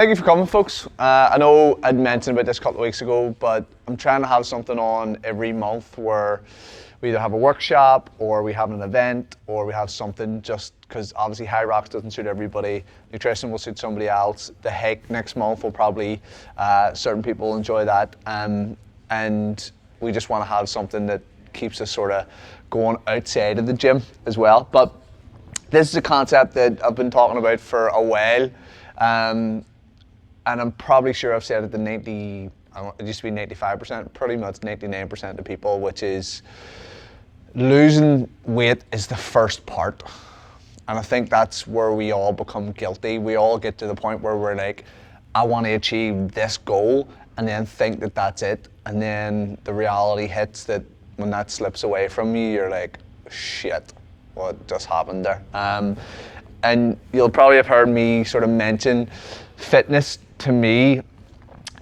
Thank you for coming, folks. I know I'd mentioned about this a couple of weeks ago, but I'm trying to have something on every month where we either have a workshop or we have an event or we have something, just because obviously High Rocks doesn't suit everybody. Nutrition will suit somebody else. The hike next month will probably, certain people enjoy that. And we just want to have something that keeps us sort of going outside of the gym as well. But this is a concept that I've been talking about for a while. And I'm probably sure I've said it to it used to be 95%, pretty much 99% of people, which is losing weight is the first part. And I think that's where we all become guilty. We all get to the point where we're like, I want to achieve this goal, and then think that that's it. And then the reality hits that when that slips away from you, you're like, shit, what just happened there? And you'll probably have heard me sort of mention fitness to me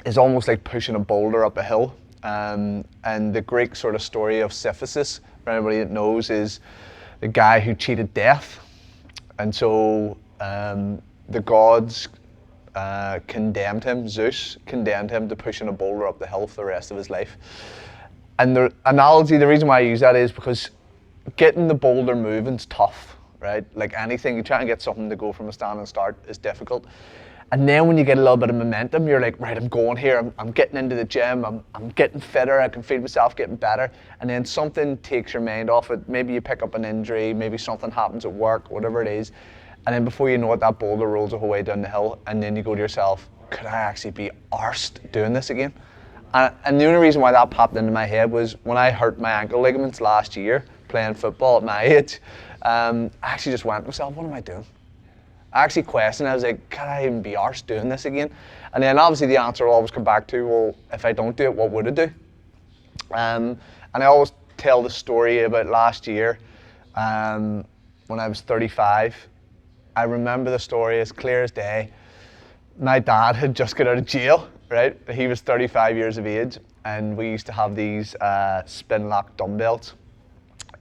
is almost like pushing a boulder up a hill. And the Greek sort of story of Sisyphus, for anybody that knows, is the guy who cheated death. And so the gods condemned him, Zeus condemned him to pushing a boulder up the hill for the rest of his life. And the analogy, the reason why I use that is because getting the boulder moving is tough, right? Like anything, you try and get something to go from a standing start is difficult. And then when you get a little bit of momentum, you're like, right, I'm going here, I'm getting into the gym, I'm getting fitter, I can feel myself getting better. And then something takes your mind off it. Maybe you pick up an injury, maybe something happens at work, whatever it is. And then before you know it, that boulder rolls the whole way down the hill. And then you go to yourself, could I actually be arsed doing this again? And the only reason why that popped into my head was when I hurt my ankle ligaments last year, playing football at my age, I actually just went to myself, what am I doing? I actually questioned, I was like, can I even be arsed doing this again? And then obviously the answer will always come back to, well, if I don't do it, what would I do? And I always tell the story about last year, when I was 35. I remember the story as clear as day. My dad had just got out of jail, right? He was 35 years of age, and we used to have these spin lock dumbbells.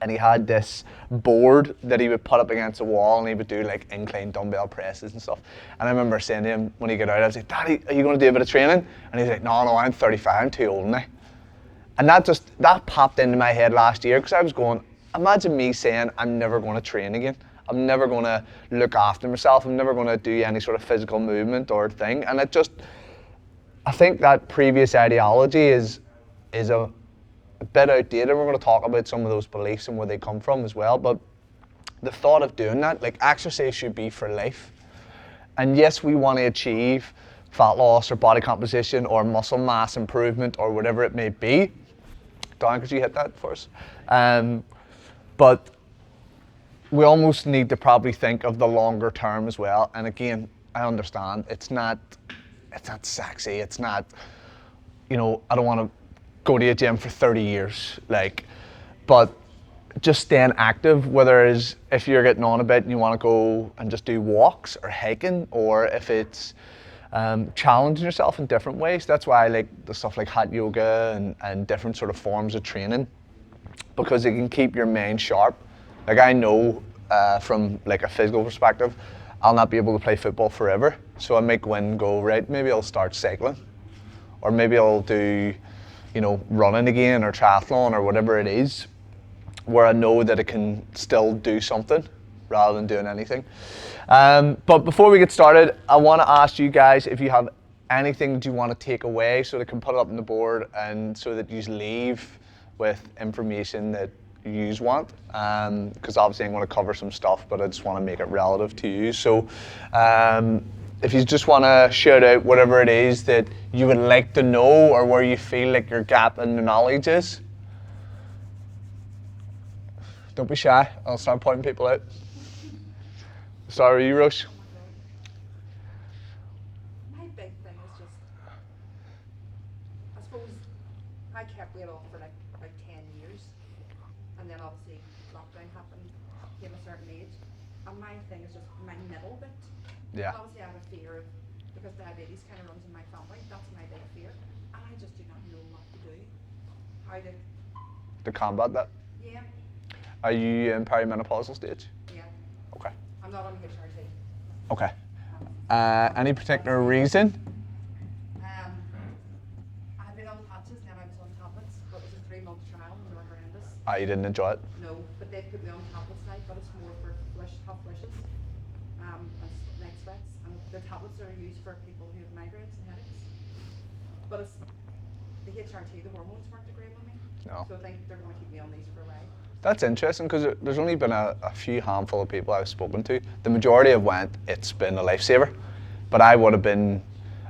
And he had this board that he would put up against a wall, and he would do like incline dumbbell presses and stuff. And I remember saying to him when he got out, I was like, Daddy, are you going to do a bit of training? And he's like, no, I'm 35, I'm too old now. And that popped into my head last year, because I was going, imagine me saying I'm never going to train again. I'm never going to look after myself. I'm never going to do any sort of physical movement or thing. And I think that previous ideology is a bit outdated. We're going to talk about some of those beliefs and where they come from as well, but the thought of doing that, like, exercise should be for life. And yes, we want to achieve fat loss or body composition or muscle mass improvement or whatever it may be. Don, could you hit that for us? But we almost need to probably think of the longer term as well. And again, I understand it's not sexy. It's not, I don't want to go to a gym for 30 years, but just staying active, whether it's if you're getting on a bit and you want to go and just do walks or hiking, or if it's challenging yourself in different ways. That's why I like the stuff like hot yoga and different sort of forms of training, because it can keep your mind sharp. Like, I know from like a physical perspective, I'll not be able to play football forever. So I might go in and go, right, maybe I'll start cycling, or maybe I'll do running again, or triathlon, or whatever it is, where I know that it can still do something rather than doing anything. But before we get started, I want to ask you guys if you have anything that you want to take away, so they can put it up on the board, and so that you leave with information that you want. Because obviously I'm going to cover some stuff, but I just want to make it relative to you. So if you just want to shout out whatever it is that you would like to know, or where you feel like your gap in the knowledge is. Don't be shy, I'll start pointing people out. Start with you, Roche. My big thing is just, I suppose I kept weight off for like about 10 years, and then obviously lockdown happened, came a certain age, and my thing is just my middle bit. Yeah. Obviously I have a fear of, because diabetes kind of runs in my family, that's my big fear, and I just do not know what to do. How To combat that? yeah, Are you in perimenopausal stage? yeah. Okay. I'm not on HRT. Okay. Any particular reason? I've been on patches and then I was on tablets, but it was a 3-month trial and they were horrendous. You didn't enjoy it? No, but they put me on tablets now, but it's more for tough flushes, and night sweats. And the tablets are used for people who have migraines and headaches. But it's the HRT, the hormones weren't agreeing with me. No. So I think they're going to keep me on these for a while. That's interesting because there's only been a few handful of people I've spoken to. The majority have went, it's been a lifesaver. But I would have been,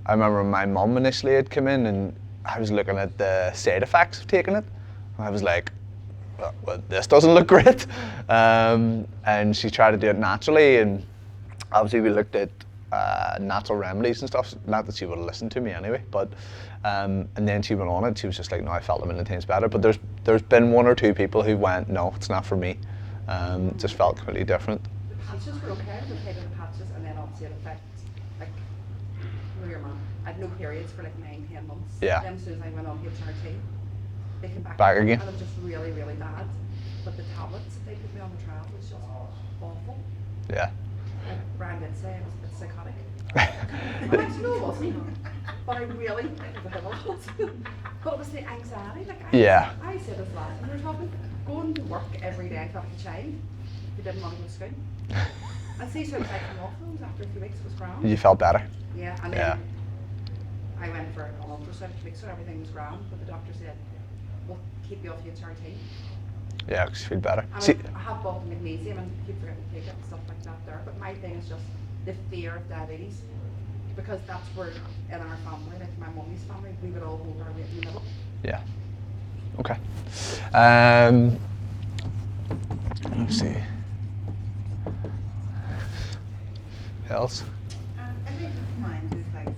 I remember my mum initially had come in and I was looking at the side effects of taking it. And I was like, well, this doesn't look great. And she tried to do it naturally. And obviously we looked at natural remedies and stuff. Not that she would have listened to me anyway, but and then she went on it. She was just like, no, I felt a million times better. But there's been 1 or 2 people who went, no, it's not for me. Just felt completely different. The patches were okay, the paid on the patches, and then obviously it affects, like, your mum. I had no periods for like 9-10 months. Yeah. Then as soon as I went on HRT, they came Back again. again? And it was just really, really bad. But the tablets that they put me on the trial was just awful. Yeah. Like Brian did say, I was a bit psychotic. Actually, no, it wasn't. But I really think it was. But it was the anxiety. Like Yeah. I said this last time we were talking. Going to work every day, I felt like a child who didn't want to go to school. And see, so it was like come off those after a few weeks, it was grand. You felt better? Yeah, and then I went for an ultrasound 2 weeks, so everything was grand. But the doctor said, we'll keep you off HRT. Yeah, because you feel better. And See, I have bought the magnesium and keep forgetting to take it and stuff like that there. But my thing is just the fear of diabetes. Because that's where, in our family, like my mummy's family, we would all hold our weight in the middle. yeah. Okay. Let's see. Else? I think mine is like,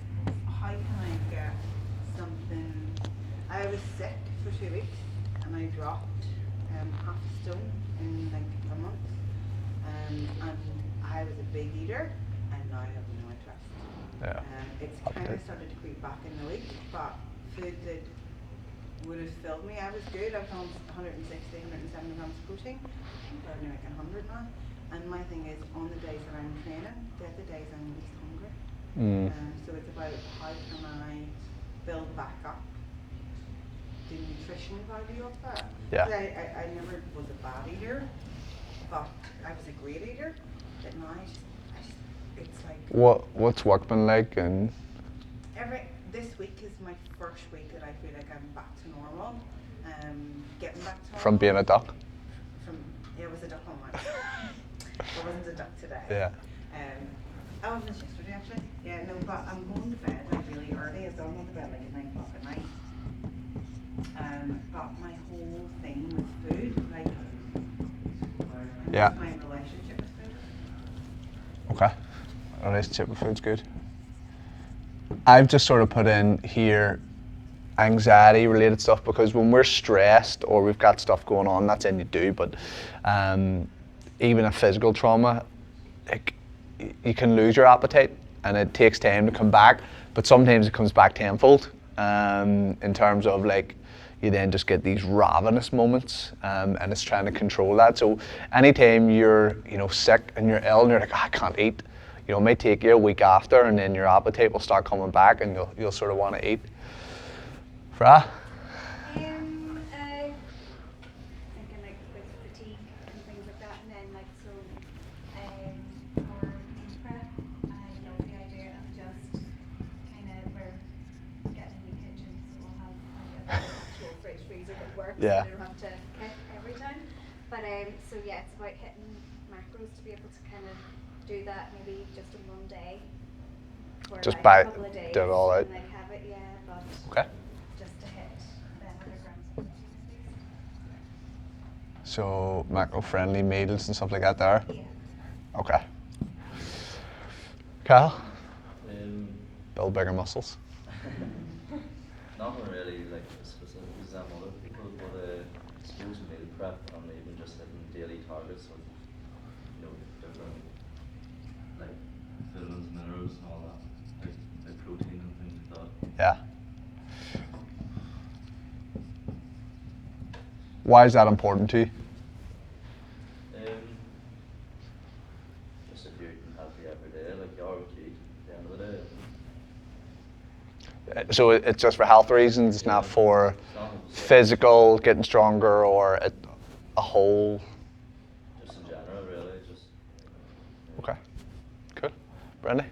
how can I get something? I was sick for 2 weeks and I dropped half a stone in like a month. And I was a big eater and now I have no interest. Yeah. It's kind of started to creep back in the week, but food that would have filled me. I was good. I've done 160, 170 grams of protein. I think they're only like 100 now. And my thing is, on the days that I'm training, they're the days I'm least hungry. So it's about how can I build back up the nutrition value of that. Yeah. 'Cause I never was a bad eater, but I was a great eater. But now it's like What's work been like? And this week is my first week that I feel like I'm back to normal. Getting back to normal. from being a duck? It was a duck on Monday. It wasn't a duck today. Yeah. I was yesterday actually. Yeah, no, but I'm going to bed like really early. So I'm going to bed like at 9 o'clock at night. But my whole thing with food, like, Yeah. my relationship with food. Okay. A relationship with food's good. I've just sort of put in here anxiety related stuff because when we're stressed or we've got stuff going on, that's in you do, but even a physical trauma, like, you can lose your appetite and it takes time to come back, but sometimes it comes back tenfold in terms of like you then just get these ravenous moments and it's trying to control that. So anytime you're sick and you're ill and you're like, I can't eat, it may take you a week after and then your appetite will start coming back and you'll sort of want to eat. Fra? Thinking like with fatigue and things like that, and then like so for meal prep, I love the idea of just kind of we're getting a new kitchen, so we'll have like a actual fridge freezer that works. Yeah. So we don't have to cook every time. But so yeah, it's about hitting macros to be able to kind of do that maybe just in one day. For Just like a couple of days do it all out. and like have it, yeah, but Okay. just to hit the 100 grams of protein at least. So macro-friendly meals and stuff like that there? Yeah. Okay. Kyle? Build bigger muscles. Nothing really like specific as them other people, but I suppose meal prep and even just hitting daily targets of different like vitamins, minerals and all that, like protein and things like that. Yeah. Why is that important to you? Just if you're eating healthy every day, like you are what you eat, then So it's just for health reasons. It's not for It's not physical, getting stronger, or a whole. just in general, really. Just Okay, cool. Brendan?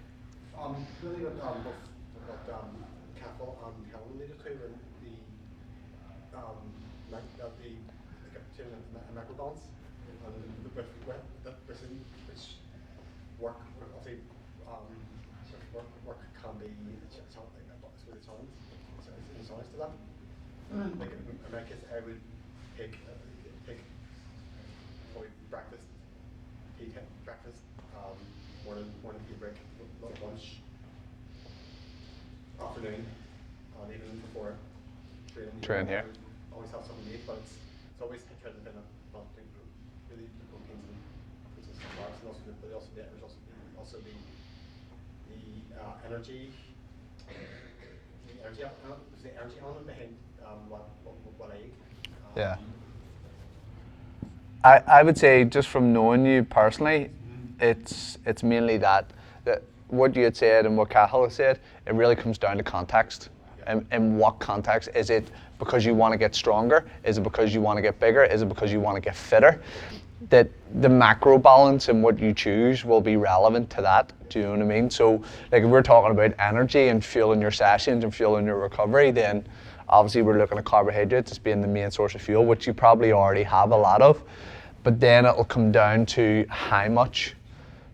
Really what Cathal and Helen needed to in the microdance and which work obviously work can be something with the challenge. So it's a challenge to that. Like in my case, I would take probably breakfast, morning tea break, lunch, afternoon, and even before training. Train here. Always have something to eat, but it's always trying to not really the proteins and fruits and carbs, and also but also the energy. The energy element behind what I eat. Yeah. I would say, just from knowing you personally, it's mainly that what you had said and what Cathal had said, it really comes down to context. In what context? Is it because you want to get stronger? Is it because you want to get bigger? Is it because you want to get fitter? That the macro balance and what you choose will be relevant to that. Do you know what I mean? So, like, if we're talking about energy and fueling your sessions and fueling your recovery, then obviously we're looking at carbohydrates as being the main source of fuel, which you probably already have a lot of. But then it'll come down to how much.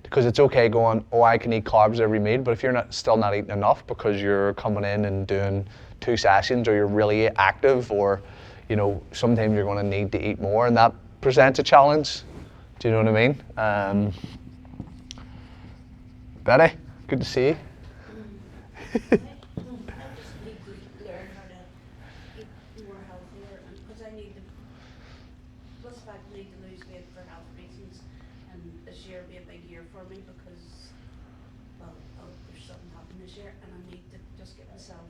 Because it's okay going, oh, I can eat carbs every meal, but if you're still not eating enough because you're coming in and doing 2 sessions, or you're really active, or sometimes you're going to need to eat more, and that presents a challenge. Do you know what I mean? Betty, good to see you. I just need to learn how to eat more healthier, because I need to, plus the fact I need to lose weight for health reasons, and this year will be a big year for me because, well, there's something happened this year, and I need to just get myself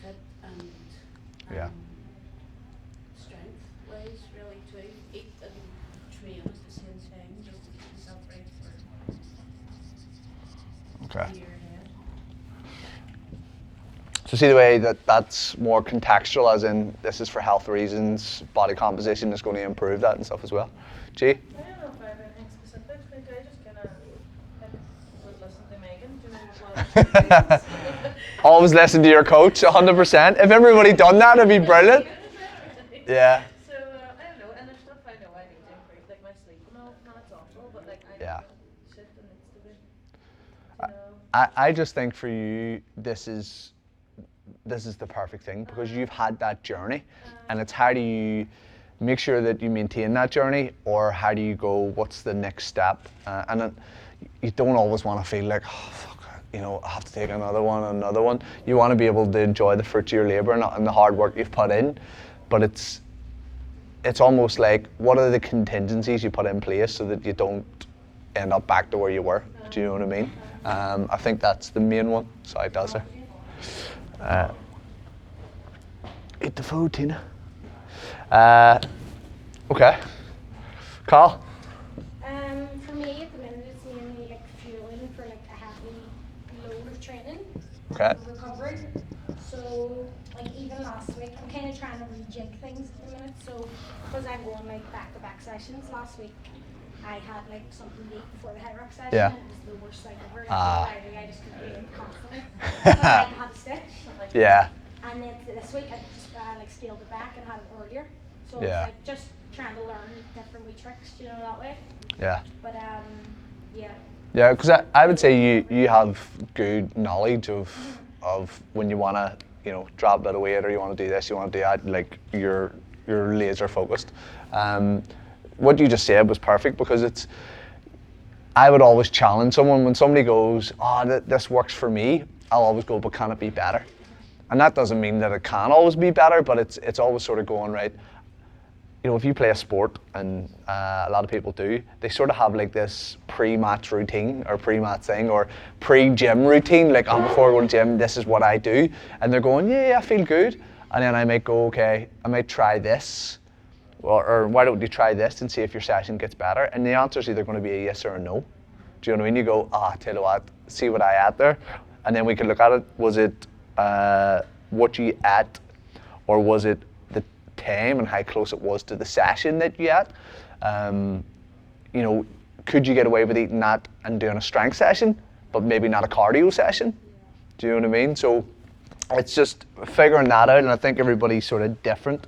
fit and Yeah. strength wise really too. Eat and train at the same time just to keep myself right for Okay. the year ahead. So see the way that's more contextual, as in this is for health reasons, body composition is going to improve that and stuff as well. G? I don't know if I have anything specific. Like, I just kind of would listen to Megan. Do you know what? Always listen to your coach, 100%. If everybody done that, it'd be brilliant. Yeah. So I don't know, and there's stuff I know I need to improve, like my sleep and all. Not it's awful, but like I Yeah. know shit that needs to be. You know. I just think for you, this is the perfect thing, because you've had that journey, and it's how do you make sure that you maintain that journey, or how do you go, what's the next step? And then you don't always want to feel like, oh, fuck, I have to take another one. You want to be able to enjoy the fruits of your labour and the hard work you've put in, but it's almost like, what are the contingencies you put in place so that you don't end up back to where you were? Do you know what I mean? I think that's the main one. Sorry, Dazzer. Eat the food, Tina. Okay. Carl? For me at the minute it's mainly like fueling for like a heavy load of training. Okay. Recovery. So like even last week I'm kind of trying to rejig things at the minute. So because I'm going like back-to-back sessions, last week I had like something to eat before the high rock session. Yeah. And it was the worst thing ever. Ah. I just couldn't eat constantly. But I had a stitch. Yeah. And then this week I just like scaled it back and had it earlier. So Yeah. it's like just trying to learn different wee tricks, that way. Yeah. But yeah. Yeah, because I would say you have good knowledge of when you want to drop a bit of weight, or you want to do this, you want to do that. Like you're laser focused. What you just said was perfect, because I would always challenge someone when somebody goes, oh, this works for me. I'll always go, but can it be better? And that doesn't mean that it can always be better, but it's always sort of going, right, if you play a sport, and a lot of people do, they sort of have like this pre-match routine, or pre-match thing, or pre-gym routine, like, before I go to the gym, this is what I do. And they're going, yeah, I feel good. And then I might go, okay, I might try this. Or why don't you try this and see if your session gets better? And the answer is either going to be a yes or a no. Do you know what I mean? You go, tell you what, see what I had there. And then we can look at it. Was it what you ate, or was it the time and how close it was to the session that you ate? You know, could you get away with eating that and doing a strength session, but maybe not a cardio session? Do you know what I mean? So it's just figuring that out, and I think everybody's sort of different,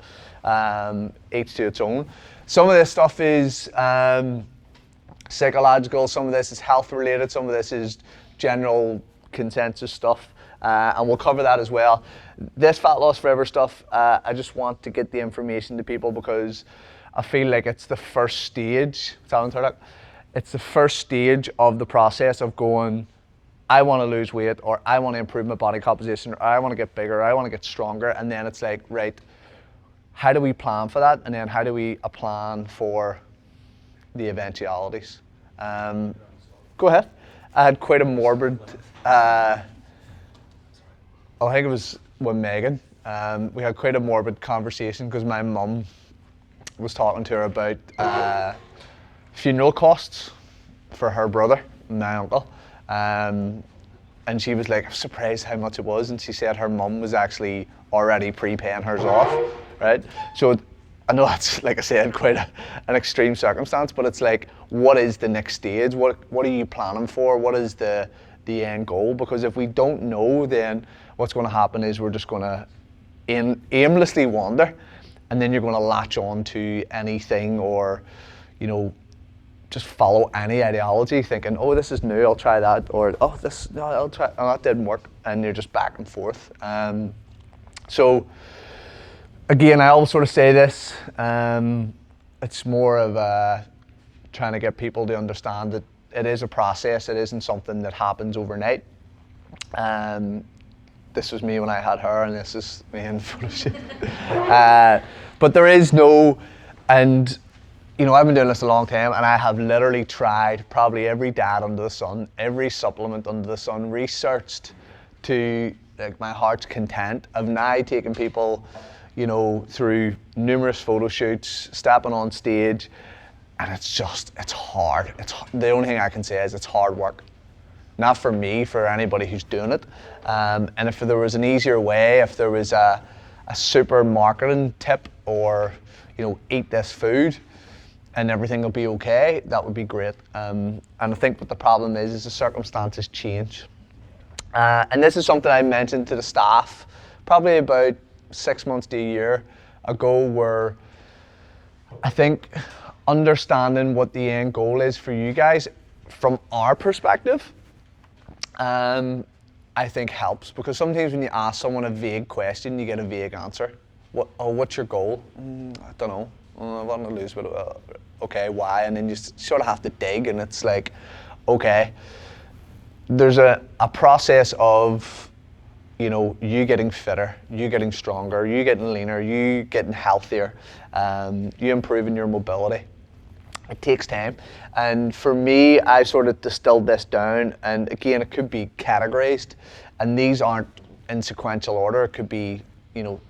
each to its own. Some of this stuff is psychological, some of this is health related, some of this is general consensus stuff, and we'll cover that as well. This Fat Loss Forever stuff, I just want to get the information to people because I feel like it's the first stage. It's the first stage of the process of going, I want to lose weight, or I want to improve my body composition, or I want to get bigger, or I want to get stronger. And then it's like, right, how do we plan for that? And then how do we plan for the eventualities? Go ahead. I had quite a morbid, I think it was with Megan. We had quite a morbid conversation because my mum was talking to her about funeral costs for her brother, my uncle. And she was like, I'm surprised how much it was. And she said her mum was actually already prepaying hers off, right? So I know that's, like I said, quite an extreme circumstance, but it's like, what is the next stage? What are you planning for? What is the end goal? Because if we don't know, then what's going to happen is we're just going to aimlessly wander, and then you're going to latch on to anything, or, you know, just follow any ideology thinking, oh, this is new, I'll try that, or oh, no, I'll try, oh, that didn't work, and you're just back and forth. So again, I always sort of say this, it's more of trying to get people to understand that it is a process, it isn't something that happens overnight. This was me when I had her, and this is me in photo shoot. But there is no, and you know, I've been doing this a long time, and I have literally tried probably every diet under the sun, every supplement under the sun, researched to like my heart's content. I've now taken people, you know, through numerous photo shoots, stepping on stage, and it's hard. The only thing I can say is it's hard work. Not for me, for anybody who's doing it. And if there was an easier way, if there was a super marketing tip, or, you know, eat this food and everything will be okay, that would be great. And I think what the problem is the circumstances change. And this is something I mentioned to the staff probably about 6 months to a year ago, where I think understanding what the end goal is for you guys from our perspective, I think helps, because sometimes when you ask someone a vague question, you get a vague answer. What's your goal? I don't know. I want to lose, but okay, why? And then you sort of have to dig, and it's like, okay, there's a process of, you know, you getting fitter, you getting stronger, you getting leaner, you getting healthier, you improving your mobility. It takes time. And for me, I sort of distilled this down, and again, it could be categorized, and these aren't in sequential order. It could be, you know,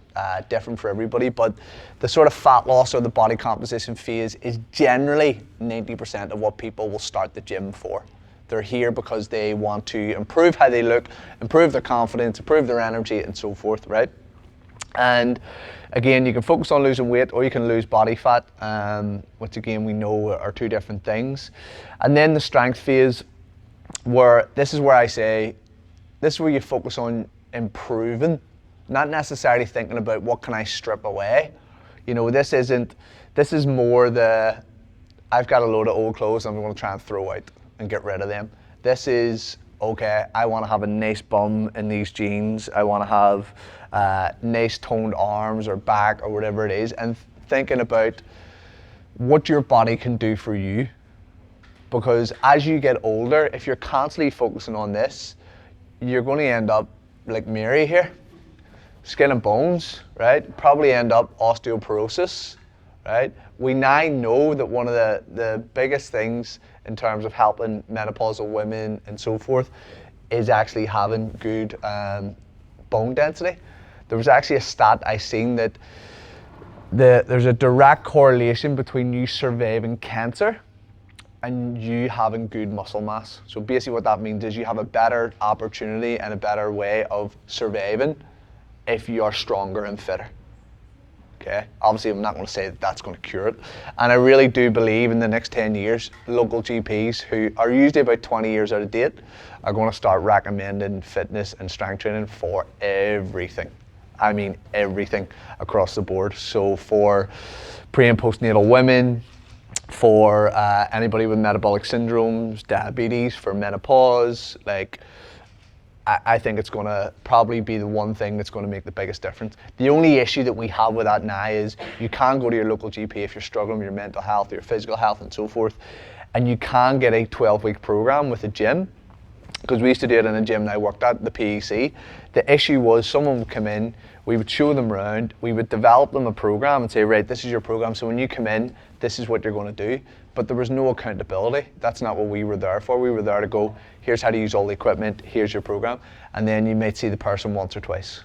different for everybody, but the sort of fat loss or the body composition phase is generally 90% of what people will start the gym for. They're here because they want to improve how they look, improve their confidence, improve their energy, and so forth, right? And again, you can focus on losing weight, or you can lose body fat, which again we know are two different things. And then the strength phase, where this is where I say, this is where you focus on improving, not necessarily thinking about what can I strip away. You know, this is more the, I've got a load of old clothes I'm going to try and throw out and get rid of them. This is, okay, I want to have a nice bum in these jeans. I want to have nice toned arms or back or whatever it is, and thinking about what your body can do for you. Because as you get older, if you're constantly focusing on this, you're going to end up like Mary here, skin and bones, right? Probably end up osteoporosis, right? We now know that one of the biggest things in terms of helping menopausal women and so forth is actually having good bone density. There was actually a stat I seen that there's a direct correlation between you surviving cancer and you having good muscle mass. So basically what that means is you have a better opportunity and a better way of surviving if you are stronger and fitter. Okay, obviously I'm not going to say that that's going to cure it, and I really do believe in the next 10 years local GPs, who are usually about 20 years out of date, are going to start recommending fitness and strength training for everything. I mean everything across the board. So for pre and postnatal women, for anybody with metabolic syndromes, diabetes, for menopause, like I think it's going to probably be the one thing that's going to make the biggest difference. The only issue that we have with that now is you can go to your local GP if you're struggling with your mental health, your physical health and so forth, and you can get a 12-week program with a gym, because we used to do it in a gym that I worked at, the PEC. The issue was someone would come in, we would show them around, we would develop them a program and say, right, this is your program, so when you come in, this is what you're going to do. But there was no accountability. That's not what we were there for. We were there to go, here's how to use all the equipment, here's your program, and then you might see the person once or twice.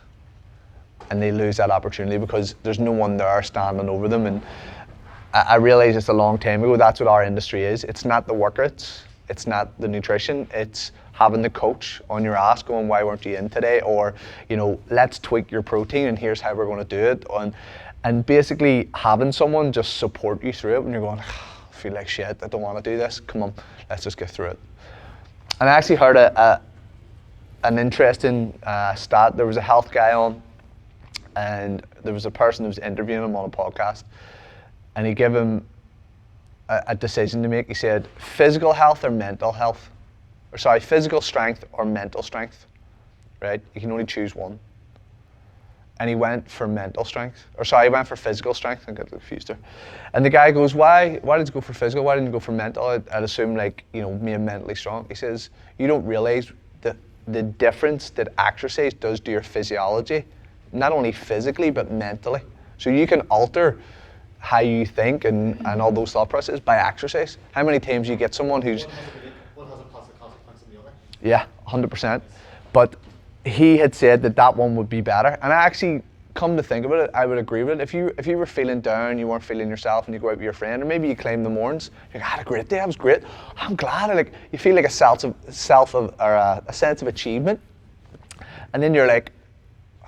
And they lose that opportunity because there's no one there standing over them. And I realized it's a long time ago, that's what our industry is. It's not the workouts, it's not the nutrition, it's having the coach on your ass going, why weren't you in today? Or, you know, let's tweak your protein and here's how we're going to do it. And basically having someone just support you through it when you're going, I feel like shit, I don't want to do this. Come on, let's just get through it. And I actually heard an interesting stat. There was a health guy on, and there was a person who was interviewing him on a podcast, and he gave him a decision to make. He said, physical health or mental health? Or sorry, physical strength or mental strength, right? You can only choose one. And he went for mental strength, or sorry, he went for physical strength. I got confused there. And the guy goes, why did you go for physical? Why didn't you go for mental? I'd assume, like, you know, being mentally strong. He says, you don't realize the difference that exercise does to your physiology, not only physically, but mentally. So you can alter how you think and all those thought processes by exercise. How many times you get someone who's... One has a positive consequence on the other. Yeah, 100%. But he had said that one would be better. And I actually, come to think about it, I would agree with it. If you were feeling down, you weren't feeling yourself, and you go out with your friend, or maybe you claim the mornings, you're like, I had a great day, I was great. I'm glad. You feel like a sense of achievement. And then you're like,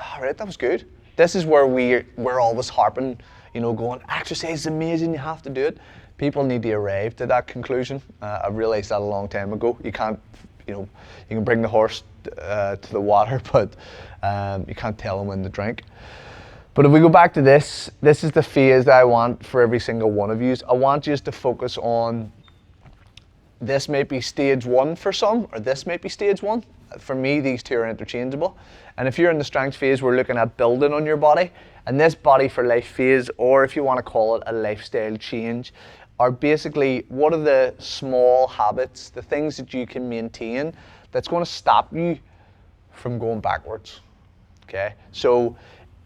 all right, that was good. This is where we're always harping, you know, going, exercise is amazing, you have to do it. People need to arrive to that conclusion. I realized that a long time ago. You can't, you know, you can bring the horse to the water, but you can't tell them when to drink. But if we go back to this is the phase that I want for every single one of you. I want you to focus on, this might be stage 1 for some, or this might be stage 1. For me, these two are interchangeable. And if you're in the strength phase, we're looking at building on your body. And this body for life phase, or if you want to call it a lifestyle change, are basically, what are the small habits, the things that you can maintain that's going to stop you from going backwards, okay? So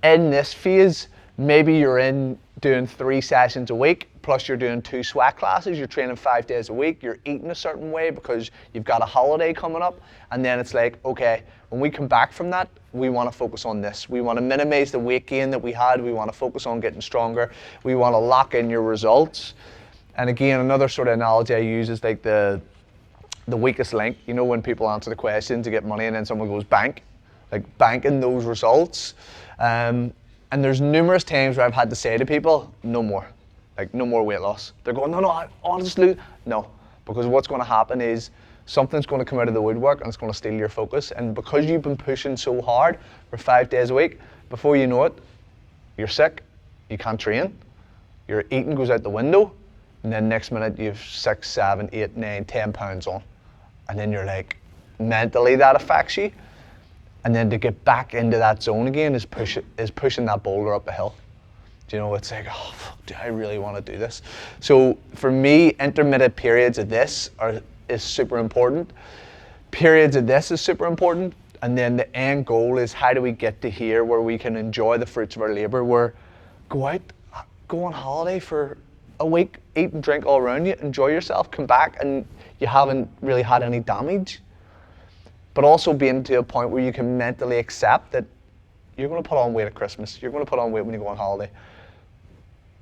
in this phase, maybe you're in doing 3 sessions a week, plus you're doing 2 sweat classes, you're training 5 days a week, you're eating a certain way because you've got a holiday coming up, and then it's like, okay, when we come back from that, we want to focus on this. We want to minimize the weight gain that we had, we want to focus on getting stronger, we want to lock in your results. And again, another sort of analogy I use is like the weakest link. You know, when people answer the question to get money and then someone goes bank, like banking those results. And there's numerous times where I've had to say to people, no more, like no more weight loss. They're going, no, I honestly, no. Because what's going to happen is something's going to come out of the woodwork and it's going to steal your focus. And because you've been pushing so hard for 5 days a week, before you know it, you're sick, you can't train, your eating goes out the window, and then next minute you've 6, 7, 8, 9, 10 pounds on. And then you're like, mentally that affects you. And then to get back into that zone again is pushing that boulder up a hill. Do you know, it's like, oh, fuck, do I really want to do this? So for me, intermittent periods of this is super important. Periods of this is super important. And then the end goal is, how do we get to here where we can enjoy the fruits of our labor, where go out, go on holiday for a week, eat and drink all around you, enjoy yourself, come back and you haven't really had any damage. But also being to a point where you can mentally accept that you're going to put on weight at Christmas, you're going to put on weight when you go on holiday.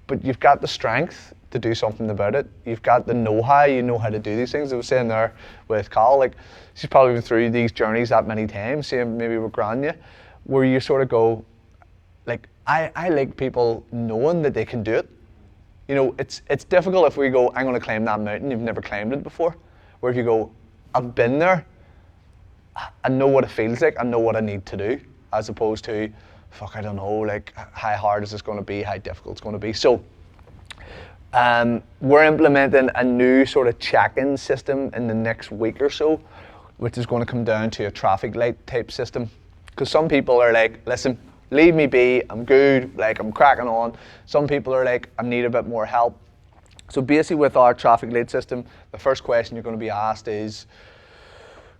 But you've got the strength to do something about it. You've got the know-how, you know how to do these things. I was saying there with Carl, like, she's probably been through these journeys that many times, same maybe with Grania, where you sort of go, like, I like people knowing that they can do it. You know, it's difficult if we go, I'm going to climb that mountain, you've never climbed it before. Where if you go, I've been there, I know what it feels like, I know what I need to do, as opposed to, fuck, I don't know, like, how hard is this going to be, how difficult it's going to be. So, we're implementing a new sort of check-in system in the next week or so, which is going to come down to a traffic light type system. Because some people are like, listen, leave me be, I'm good, like, I'm cracking on. Some people are like, I need a bit more help. So basically with our traffic light system, the first question you're going to be asked is,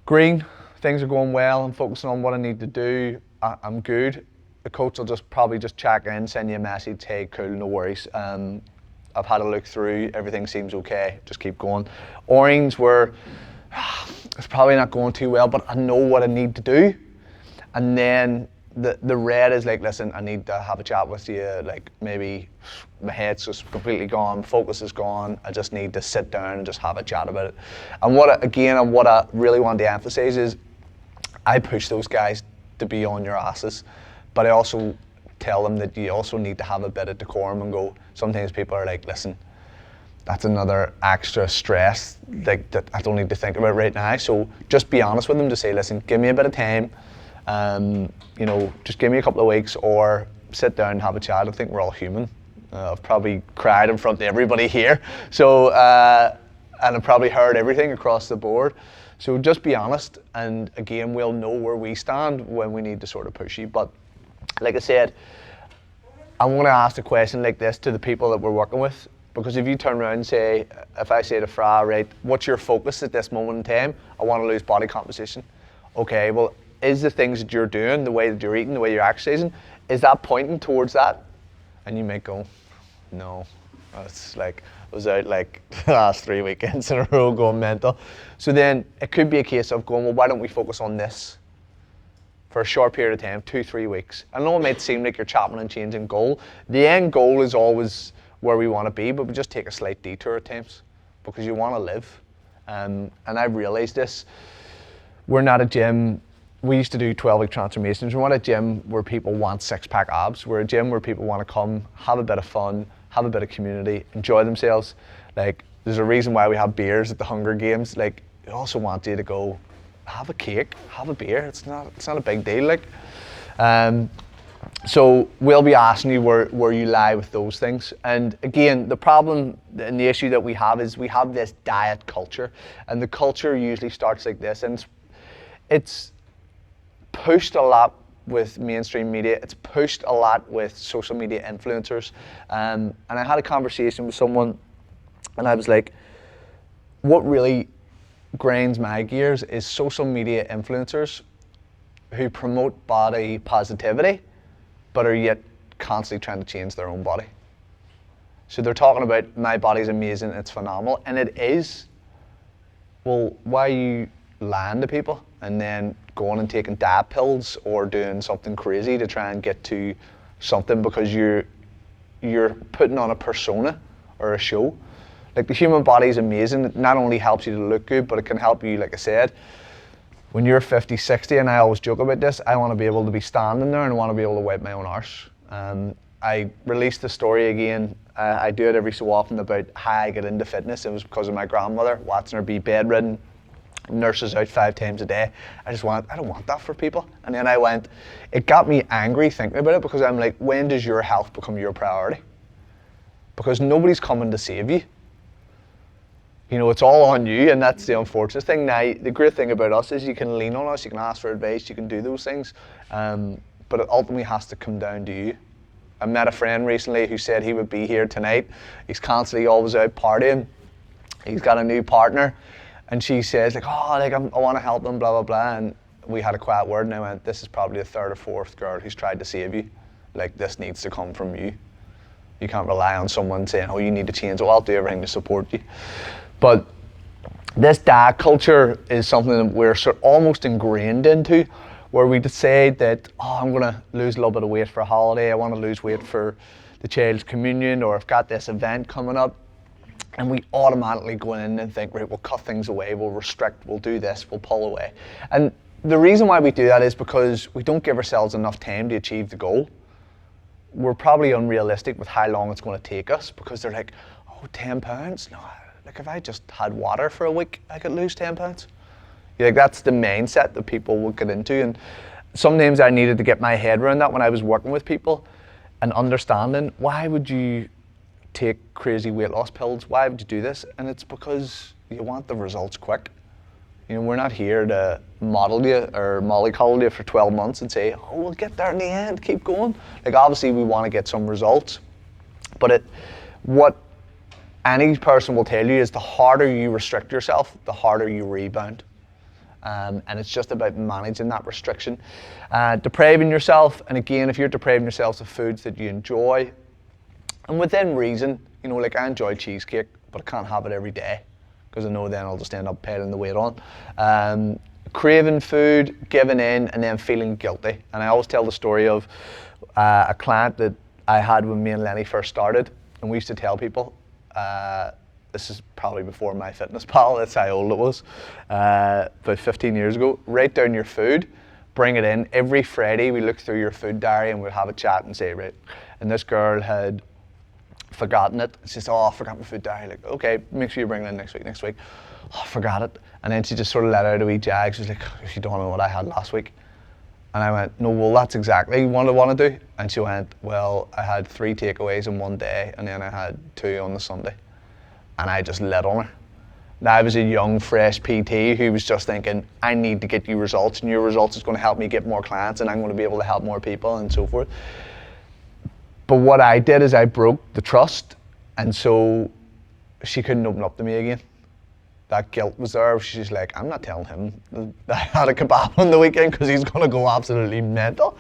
green, things are going well, I'm focusing on what I need to do, I'm good. The coach will probably just check in, send you a message, hey, cool, no worries. I've had a look through, everything seems okay, just keep going. Orange, it's probably not going too well, but I know what I need to do. And then the red is like, listen, I need to have a chat with you, like, maybe my head's just completely gone, focus is gone, I just need to sit down and just have a chat about it. And what I really want to emphasize is, I push those guys to be on your asses, but I also tell them that you also need to have a bit of decorum and go, sometimes people are like, listen, that's another extra stress like that I don't need to think about right now. So just be honest with them to say, listen, give me a bit of time, you know, just give me a couple of weeks, or sit down and have a chat. I think we're all human. I've probably cried in front of everybody here, so and I've probably heard everything across the board. So just be honest, and again, we'll know where we stand when we need to sort of push you. But like I said, I want to ask a question like this to the people that we're working with, because if you turn around and say, if I say to Fra, right, what's your focus at this moment in time? I want to lose body composition. Okay, well, is the things that you're doing, the way that you're eating, the way you're exercising, is that pointing towards that? And you might go, no. It's like, I was out like the last 3 weekends in a row going mental. So then it could be a case of going, well, why don't we focus on this for a short period of time, 2-3 weeks. I know it might seem like you're chopping and changing goal. The end goal is always where we want to be, but we just take a slight detour at times because you want to live. And I've realized this. We're not a gym. We used to do 12-week transformations. We're not a gym where people want six-pack abs. We're a gym where people want to come, have a bit of fun, have a bit of community, enjoy themselves. Like, there's a reason why we have beers at the Hunger Games. Like, we also want you to go, have a cake, have a beer. It's not a big deal. Like, so we'll be asking you where you lie with those things. And again, the problem and the issue that we have is we have this diet culture, and the culture usually starts like this, and it's pushed a lot with mainstream media. It's pushed a lot with social media influencers. And I had a conversation with someone, and I was like, what really grinds my gears is social media influencers who promote body positivity, but are yet constantly trying to change their own body. So they're talking about, my body's amazing, it's phenomenal, and it is. Well, why are you lying to people and then going and taking diet pills or doing something crazy to try and get to something because you're putting on a persona or a show? Like, the human body is amazing. It not only helps you to look good, but it can help you, like I said, when you're 50, 60, and I always joke about this, I want to be able to be standing there and I want to be able to wipe my own arse. I released the story again. I do it every so often about how I get into fitness. It was because of my grandmother, watching her be bedridden, nurses out 5 times a day. I don't want that for people. And then it got me angry thinking about it, because I'm like, when does your health become your priority? Because nobody's coming to save you. You know, it's all on you, and that's the unfortunate thing. Now, the great thing about us is you can lean on us, you can ask for advice, you can do those things, but it ultimately has to come down to you. I met a friend recently who said he would be here tonight. He's constantly always out partying. He's got a new partner, and she says, like, I want to help him, blah, blah, blah, and we had a quiet word, and I went, this is probably the 3rd or 4th girl who's tried to save you. Like, this needs to come from you. You can't rely on someone saying, oh, you need to change. Well, I'll do everything to support you. But this diet culture is something that we're sort of almost ingrained into, where we decide that, I'm going to lose a little bit of weight for a holiday, I want to lose weight for the child's communion, or I've got this event coming up. And we automatically go in and think, right, we'll cut things away, we'll restrict, we'll do this, we'll pull away. And the reason why we do that is because we don't give ourselves enough time to achieve the goal. We're probably unrealistic with how long it's going to take us, because they're like, oh, 10 pounds? No, like if I just had water for a week, I could lose 10 pounds. Like, that's the mindset that people will get into. And sometimes I needed to get my head around that when I was working with people and understanding, why would you take crazy weight loss pills? Why would you do this? And it's because you want the results quick. You know, we're not here to model you or mollycoddle you for 12 months and say, oh, we'll get there in the end, keep going. Like, obviously we want to get some results, but what any person will tell you is the harder you restrict yourself, the harder you rebound. And it's just about managing that restriction. Depriving yourself, and again, if you're depriving yourself of foods that you enjoy, and within reason, you know, like I enjoy cheesecake, but I can't have it every day, because I know then I'll just end up piling the weight on. Craving food, giving in, and then feeling guilty. And I always tell the story of a client that I had when me and Lenny first started, and we used to tell people, this is probably before MyFitnessPal, that's how old it was, about 15 years ago. Write down your food, bring it in. Every Friday we look through your food diary and we'd have a chat and say, right, and this girl had forgotten it. She says, oh, I forgot my food diary. Like, okay, make sure you bring it in next week. Oh, I forgot it. And then she just sort of let out a wee jag. She was like, you don't know what I had last week. And I went, no, well, that's exactly what I want to do. And she went, well, I had 3 takeaways in one day, and then I had 2 on the Sunday. And I just lit on her. Now, I was a young, fresh PT who was just thinking, I need to get you results, and your results is going to help me get more clients, and I'm going to be able to help more people, and so forth. But what I did is I broke the trust, and so she couldn't open up to me again. That guilt was there. She's like, I'm not telling him that I had a kebab on the weekend, because he's going to go absolutely mental.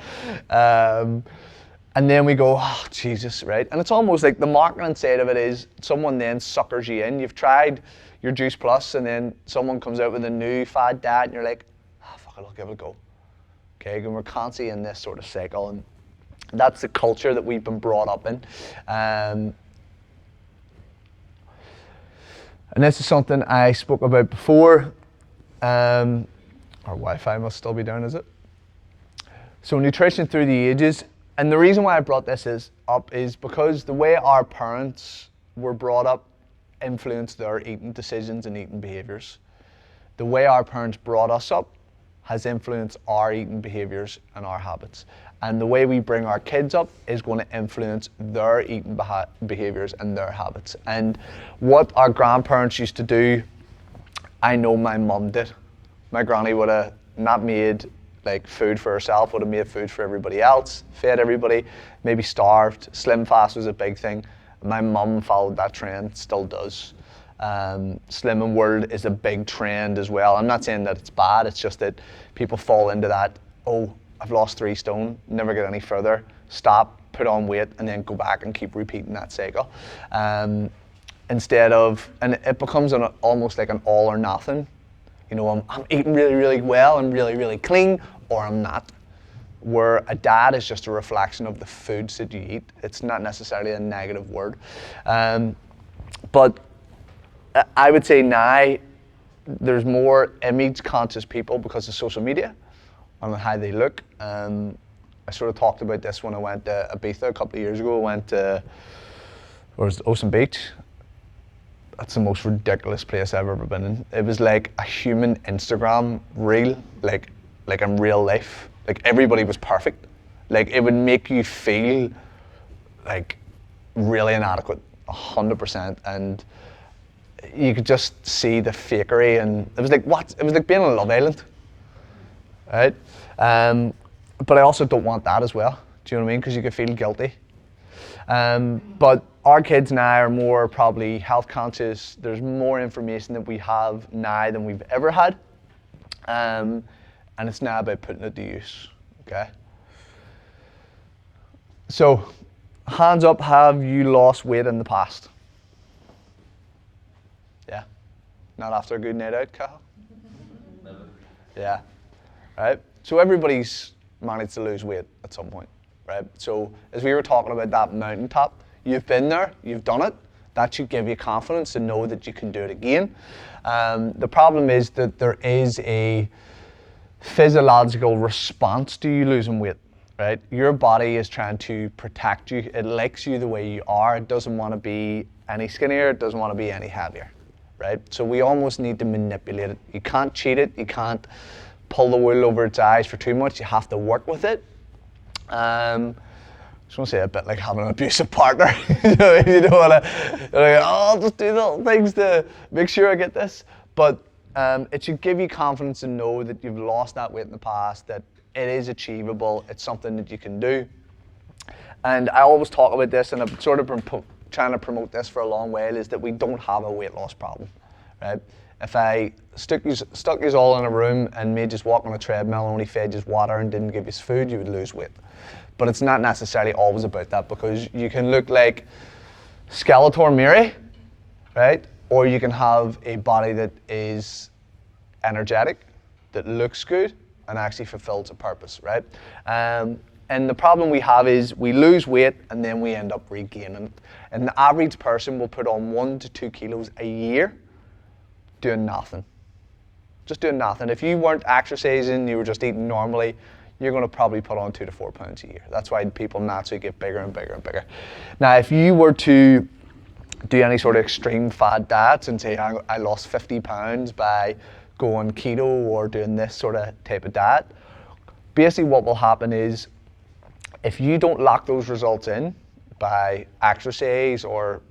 And then we go, oh, Jesus, right? And it's almost like the marketing side of it is someone then suckers you in. You've tried your Juice Plus, and then someone comes out with a new fad diet, and you're like, oh, fuck it, I'll give it a go. Okay, and we're constantly in this sort of cycle. And that's the culture that we've been brought up in. And this is something I spoke about before. Our Wi-Fi must still be down, is it? So nutrition through the ages. And the reason why I brought this up is because the way our parents were brought up influenced their eating decisions and eating behaviours. The way our parents brought us up has influenced our eating behaviours and our habits. And the way we bring our kids up is going to influence their eating behaviours and their habits. And what our grandparents used to do, I know my mum did. My granny would have not made like food for herself, would have made food for everybody else, fed everybody, maybe starved. Slim fast was a big thing. My mum followed that trend, still does. Slimming world is a big trend as well. I'm not saying that it's bad, it's just that people fall into that, oh, I've lost 3 stone, never get any further, stop, put on weight, and then go back and keep repeating that cycle. Instead of, and it becomes almost like an all or nothing. You know, I'm eating really, really well, I'm really, really clean, or I'm not. Where a diet is just a reflection of the foods that you eat. It's not necessarily a negative word. But I would say now there's more image conscious people because of social media on how they look. I sort of talked about this when I went to Ibiza a couple of years ago. I went to, where was it, Ocean Beach. That's the most ridiculous place I've ever been in. It was like a human Instagram reel, like in real life. Like everybody was perfect. Like it would make you feel like really inadequate, 100%. And you could just see the fakery, and it was like what? It was like being on Love Island, right? But I also don't want that as well. Do you know what I mean? Because you could feel guilty. But our kids now are more probably health conscious. There's more information that we have now than we've ever had. And it's now about putting it to use, okay? So, hands up, have you lost weight in the past? Yeah? Not after a good night out, Kyle? Never. Yeah, right? So everybody's managed to lose weight at some point, right? So as we were talking about that mountaintop, you've been there, you've done it, That should give you confidence to know that you can do it again. The problem is that there is a physiological response to you losing weight, right? Your body is trying to protect you. It likes you the way you are. It doesn't want to be any skinnier. It doesn't want to be any heavier, right? So we almost need to manipulate it. You can't cheat it. You can't pull the wool over its eyes for too much. You have to work with it. I just want to say a bit like having an abusive partner. You don't want to, like, oh, I'll just do little things to make sure I get this. But it should give you confidence to know that you've lost that weight in the past, that it is achievable, it's something that you can do. And I always talk about this, and I've sort of been trying to promote this for a long while, is that we don't have a weight loss problem, right? If I stuck you all in a room and made you walk on a treadmill and only fed you water and didn't give you food, you would lose weight. But it's not necessarily always about that, because you can look like Skeletor Mary, right? Or you can have a body that is energetic, that looks good, and actually fulfills a purpose, right? And the problem we have is we lose weight and then we end up regaining it. And the average person will put on 1 to 2 kilos a year doing nothing. Just doing nothing. If you weren't exercising, you were just eating normally, you're going to probably put on 2 to 4 pounds a year. That's why people naturally get bigger and bigger and bigger. Now, if you were to do any sort of extreme fad diets and say, I lost 50 pounds by going keto or doing this sort of type of diet, basically what will happen is, if you don't lock those results in by exercise or,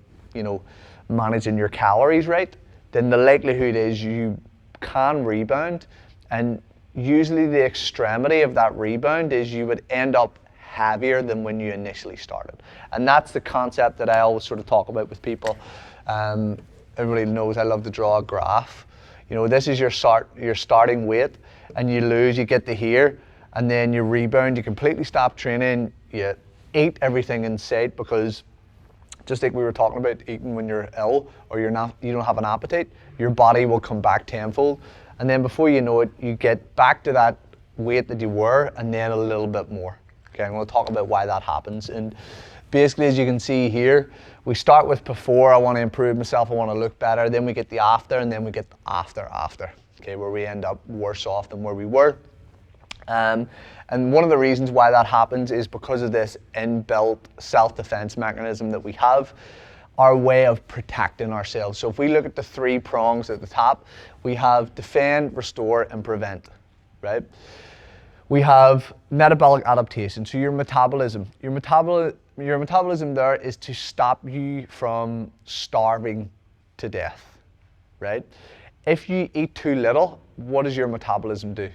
managing your calories right, then the likelihood is you can rebound, and usually the extremity of that rebound is you would end up heavier than when you initially started. And that's the concept that I always sort of talk about with people. Everybody knows I love to draw a graph. This is your starting weight, and you lose, you get to here, and then you rebound, you completely stop training, you eat everything in sight, because just like we were talking about eating when you're ill or you don't have an appetite, your body will come back tenfold. And then before you know it, you get back to that weight that you were, and then a little bit more. Okay, I'm going to talk about why that happens. And basically, as you can see here, we start with before, I want to improve myself, I want to look better. Then we get the after, and then we get the after. Okay, where we end up worse off than where we were. And one of the reasons why that happens is because of this inbuilt self-defense mechanism that we have, our way of protecting ourselves. So if we look at the 3 prongs at the top, we have defend, restore, and prevent, right? We have metabolic adaptation, so your metabolism. Your metabolism there is to stop you from starving to death, right? If you eat too little, what does your metabolism do?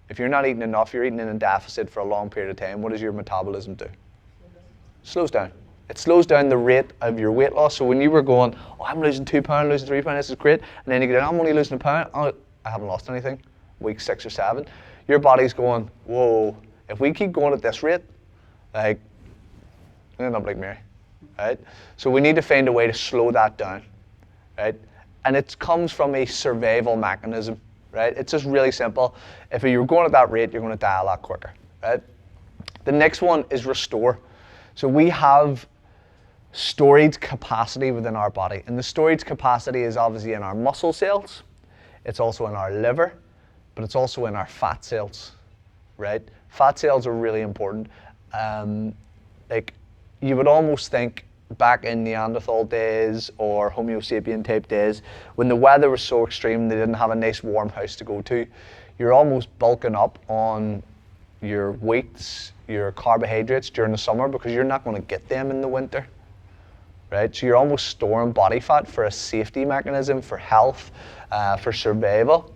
If you're not eating enough, you're eating in a deficit for a long period of time, what does your metabolism do? Slows down. It slows down the rate of your weight loss. So when you were going, oh, I'm losing 2 pounds, losing 3 pounds, this is great. And then you get, I'm only losing a pound, oh, I haven't lost anything, week 6 or 7. Your body's going, whoa, if we keep going at this rate, like, I end up like Mary, right? So we need to find a way to slow that down, right? And it comes from a survival mechanism, right? It's just really simple. If you're going at that rate, you're going to die a lot quicker, right? The next one is restore. So we have storage capacity within our body, and the storage capacity is obviously in our muscle cells, it's also in our liver, but it's also in our fat cells, right? Fat cells are really important. Like, you would almost think back in Neanderthal days or Homo sapien type days, when the weather was so extreme they didn't have a nice warm house to go to, you're almost bulking up on your wheats, your carbohydrates during the summer, because you're not going to get them in the winter, right? So you're almost storing body fat for a safety mechanism, for health, for survival.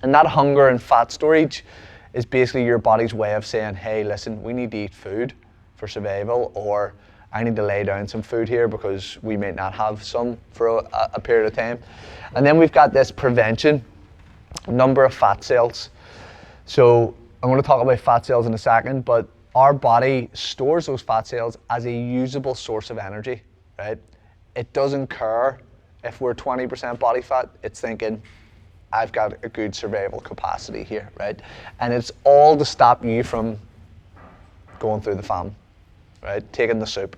And that hunger and fat storage is basically your body's way of saying, hey, listen, we need to eat food for survival, or I need to lay down some food here because we may not have some for a period of time. And then we've got this prevention, number of fat cells. So I'm going to talk about fat cells in a second, but our body stores those fat cells as a usable source of energy, right? It doesn't care if we're 20% body fat, it's thinking, I've got a good survival capacity here, right? And it's all to stop you from going through the famine, right? Taking the soup,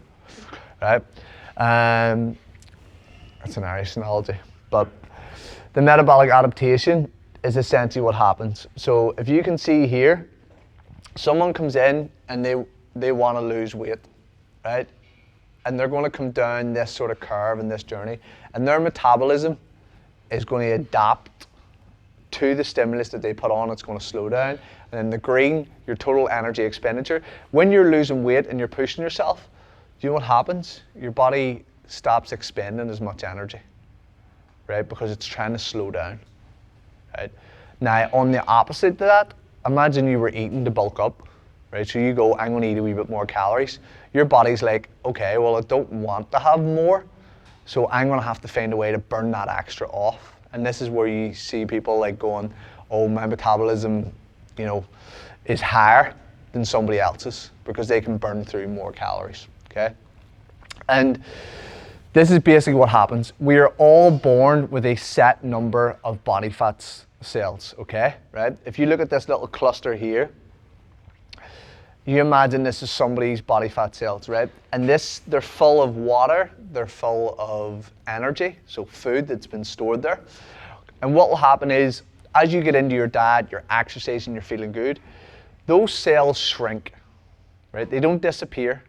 right? That's an Irish analogy, but the metabolic adaptation is essentially what happens. So if you can see here, someone comes in and they want to lose weight, right? And they're going to come down this sort of curve in this journey, and their metabolism is going to adapt to the stimulus that they put on. It's going to slow down. And then the green, your total energy expenditure. When you're losing weight and you're pushing yourself, do you know what happens? Your body stops expending as much energy, right? Because it's trying to slow down, right? Now, on the opposite to that, imagine you were eating to bulk up, right? So you go, I'm going to eat a wee bit more calories. Your body's like, okay, well, I don't want to have more, so I'm going to have to find a way to burn that extra off. And this is where you see people like going, oh, my metabolism, you know, is higher than somebody else's because they can burn through more calories, okay? And this is basically what happens. We are all born with a set number of body fat cells, okay, right? If you look at this little cluster here, you imagine this is somebody's body fat cells, right? And they're full of water, they're full of energy, so food that's been stored there. And what will happen is, as you get into your diet, you're exercising, you're feeling good, those cells shrink, right? They don't disappear.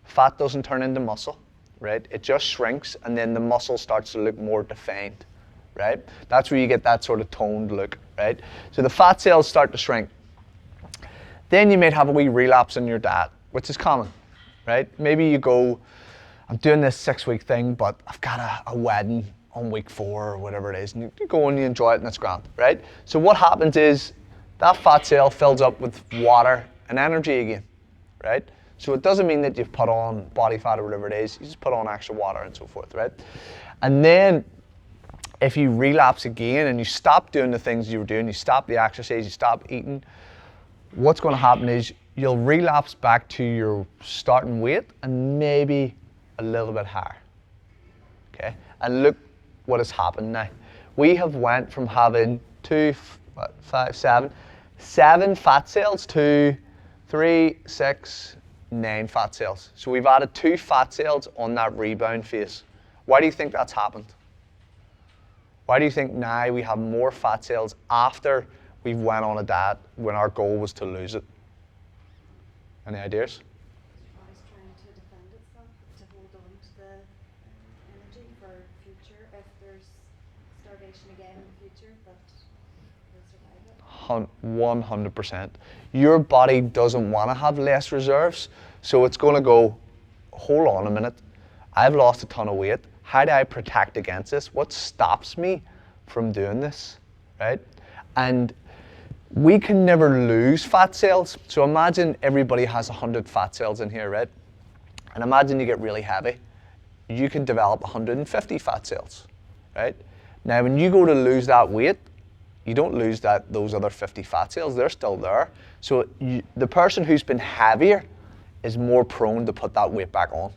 Fat doesn't turn into muscle, right? It just shrinks, and then the muscle starts to look more defined, right? That's where you get that sort of toned look, right? So the fat cells start to shrink. Then you might have a wee relapse in your diet, which is common, right? Maybe you go, I'm doing this 6-week thing, but I've got a wedding on week 4 or whatever it is, and you go and you enjoy it and it's grand, right? So what happens is that fat cell fills up with water and energy again, right? So it doesn't mean that you've put on body fat or whatever it is, you just put on extra water and so forth, right? And then if you relapse again and you stop doing the things you were doing, you stop the exercise, you stop eating, what's going to happen is you'll relapse back to your starting weight and maybe a little bit higher, okay? And look what has happened now. We have went from having 7 fat cells to 3, 6, 9 fat cells. So we've added 2 fat cells on that rebound phase. Why do you think that's happened? Why do you think now we have more fat cells after we've went on a diet when our goal was to lose it? Any ideas? Body's trying to defend itself, to hold on to the energy for future, if there's starvation again in the future, but we'll survive it. 100%. Your body doesn't want to have less reserves, so it's going to go, hold on a minute, I've lost a ton of weight. How do I protect against this? What stops me from doing this, right? And we can never lose fat cells. So imagine everybody has 100 fat cells in here, right? And imagine you get really heavy. You can develop 150 fat cells, right? Now, when you go to lose that weight, you don't lose those other 50 fat cells. They're still there. So the person who's been heavier is more prone to put that weight back on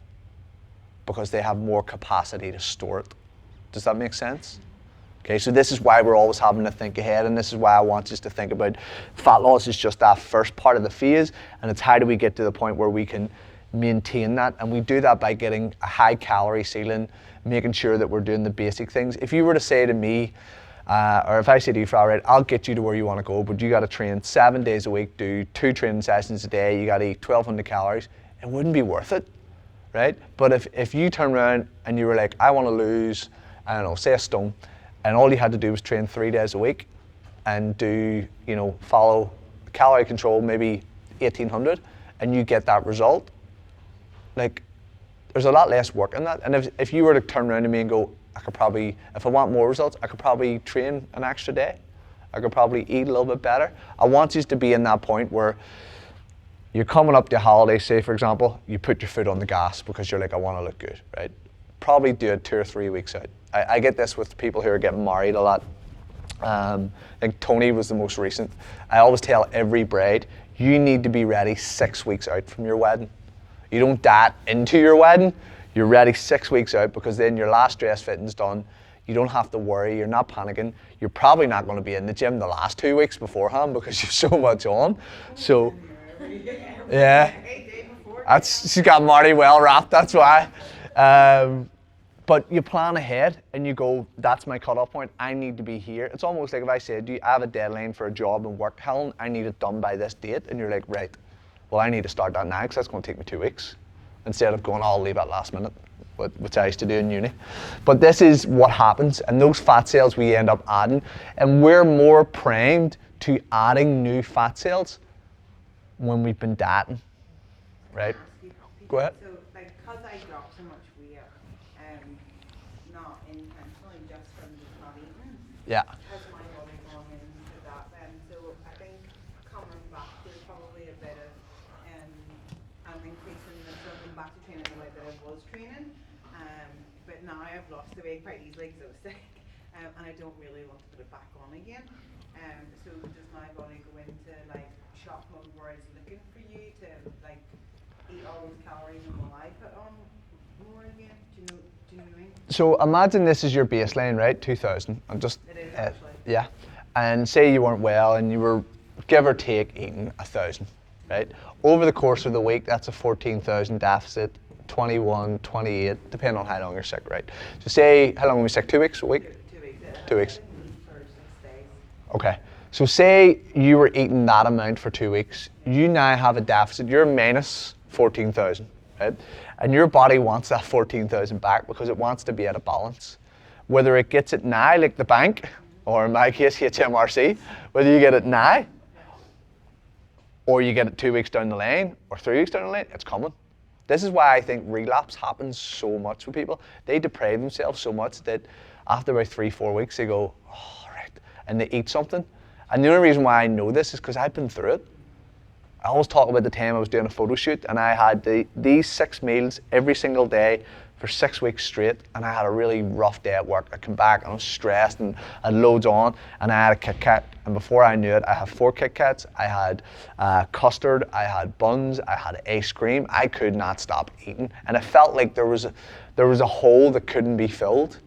because they have more capacity to store it. Does that make sense? Okay, so this is why we're always having to think ahead, and this is why I want us to think about fat loss is just that first part of the phase, and it's how do we get to the point where we can maintain that, and we do that by getting a high calorie ceiling, making sure that we're doing the basic things. If you were to say to me, or if I say to you, all right, I'll get you to where you want to go, but you got to train 7 days a week, do 2 training sessions a day, you got to eat 1,200 calories, it wouldn't be worth it, right? But if you turn around and you were like, I want to lose, I don't know, say a stone, and all you had to do was train 3 days a week and do, follow calorie control, maybe 1,800, and you get that result, like, there's a lot less work in that. And if you were to turn around to me and go, I could probably, if I want more results, I could probably train an extra day. I could probably eat a little bit better. I want you to be in that point where you're coming up to a holiday, say for example, you put your foot on the gas because you're like, I want to look good, right? Probably do it 2 or 3 weeks out. I get this with people who are getting married a lot. I think Tony was the most recent. I always tell every bride, you need to be ready 6 weeks out from your wedding. You don't diet into your wedding, you're ready 6 weeks out because then your last dress fitting's done. You don't have to worry, you're not panicking. You're probably not going to be in the gym the last 2 weeks beforehand because you've so much on. So, yeah, she got Marty well wrapped, that's why. But you plan ahead and you go, that's my cutoff point. I need to be here. It's almost like if I said, I have a deadline for a job and work, Helen, I need it done by this date. And you're like, right, well, I need to start that now because that's going to take me 2 weeks. Instead of going, I'll leave at last minute, which I used to do in uni. But this is what happens. And those fat cells we end up adding. And we're more primed to adding new fat cells when we've been dieting, right? Go ahead. So, like, cause I dropped so much weight, not intentionally, just from just not eating. Yeah. Has my body gone into that then? So I think coming back, there's probably a bit of, I'm increasing the jumping back to training the way that I was training. But now I've lost the weight quite easily because I was sick, and I don't really want to put it back on again. So does my body go into like shock mode where it's looking for you to like eat all those calories and will I put on more again? Do you know what I mean? So imagine this is your baseline, right? 2000. And just It is actually. yeah. And say you weren't well and you were give or take eating 1,000, right? Over the course of the week, that's a 14,000 deficit, 21, 28, depending on how long you're sick, right? So say, how long were we sick? 2 weeks, a week? 2 weeks. 2 weeks. For 6 days. Okay. So say you were eating that amount for 2 weeks. You now have a deficit. You're minus 14,000, right? And your body wants that 14,000 back because it wants to be at a balance. Whether it gets it now, like the bank, or in my case, HMRC, whether you get it now, or you get it 2 weeks down the line, or 3 weeks down the line, it's coming. This is why I think relapse happens so much with people. They deprave themselves so much that after about 3-4 weeks, they go, oh, right, and they eat something. And the only reason why I know this is because I've been through it. I always talk about the time I was doing a photo shoot and I had these 6 meals every single day for 6 weeks straight, and I had a really rough day at work. I come back and I was stressed and I had loads on, and I had a Kit Kat, and before I knew it, I had 4 Kit Kats, I had custard, I had buns, I had ice cream. I could not stop eating, and it felt like there was a hole that couldn't be filled.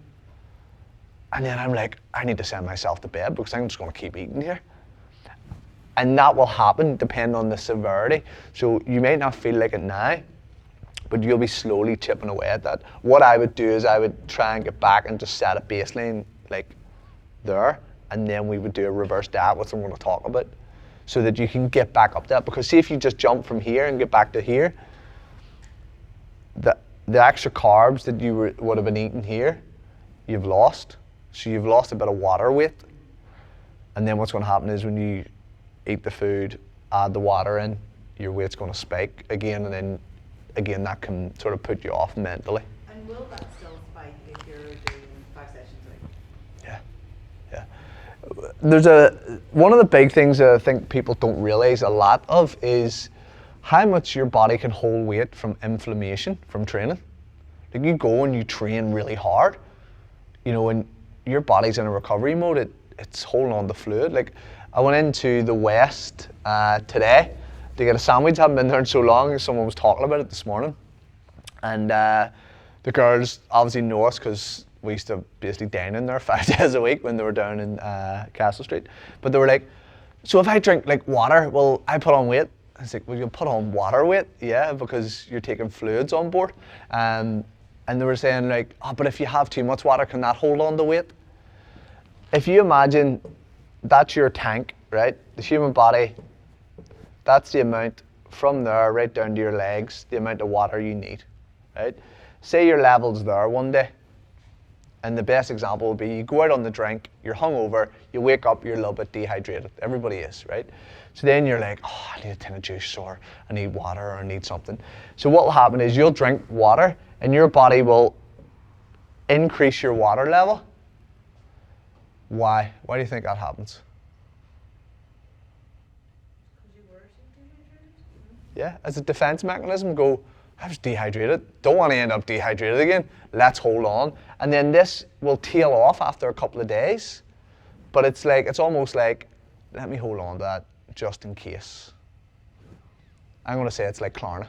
And then I'm like, I need to send myself to bed because I'm just going to keep eating here. And that will happen depending on the severity. So you may not feel like it now, but you'll be slowly chipping away at that. What I would do is I would try and get back and just set a baseline like there, and then we would do a reverse diet, which I'm going to talk about, so that you can get back up that. Because see, if you just jump from here and get back to here, the extra carbs that you would have been eating here, you've lost. So you've lost a bit of water weight. And then what's going to happen is when you eat the food, add the water in, your weight's going to spike again, and then again that can sort of put you off mentally. And will that still spike if you're doing 5 sessions a week? Yeah. There's one of the big things that I think people don't realize a lot of is how much your body can hold weight from inflammation from training. Like you go and you train really hard, you know, when your body's in a recovery mode, it's holding on to fluid. Like I went into the West today to get a sandwich. I haven't been there in so long. Someone was talking about it this morning, and the girls obviously know us because we used to basically dine in there 5 days a week when they were down in Castle Street. But they were like, so if I drink like water, will I put on weight? I was like, well, you'll put on water weight, yeah, because you're taking fluids on board. And they were saying like, oh, but if you have too much water, can that hold on to weight? If you imagine that's your tank, right? The human body, that's the amount from there right down to your legs, the amount of water you need, right? Say your level's there one day, and the best example would be you go out on the drink, you're hungover, you wake up, you're a little bit dehydrated. Everybody is, right? So then you're like, oh, I need a tin of juice, or I need water, or I need something. So what will happen is you'll drink water, and your body will increase your water level. Why? Why do you think that happens? Yeah, as a defense mechanism, go, I was dehydrated, don't want to end up dehydrated again, let's hold on. And then this will tail off after a couple of days, but it's almost like, let me hold on to that just in case. I'm going to say it's like Klarna.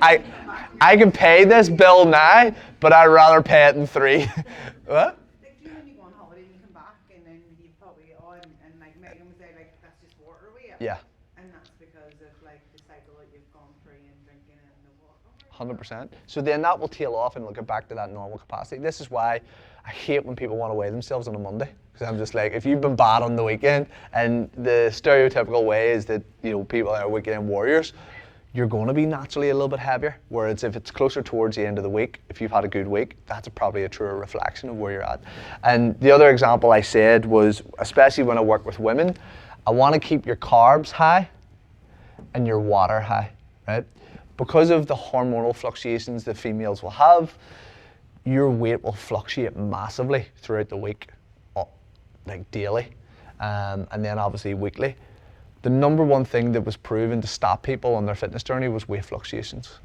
I can pay this bill now, but I'd rather pay it in 3. What? Like, do you know when you go on holiday and you come back and then you probably and like Megan would say like that's just water weight? Yeah. And that's because of like the cycle that you've gone through and drinking and the water. 100%. So then that will tail off and it'll get back to that normal capacity. This is why I hate when people want to weigh themselves on a Monday. Because I'm just like, if you've been bad on the weekend, and the stereotypical way is that, you know, people are weekend warriors, you're going to be naturally a little bit heavier. Whereas if it's closer towards the end of the week, if you've had a good week, that's probably a truer reflection of where you're at. And the other example I said was, especially when I work with women, I want to keep your carbs high and your water high, right? Because of the hormonal fluctuations that females will have, your weight will fluctuate massively throughout the week, like daily, and then obviously weekly. The number one thing that was proven to stop people on their fitness journey was weight fluctuations.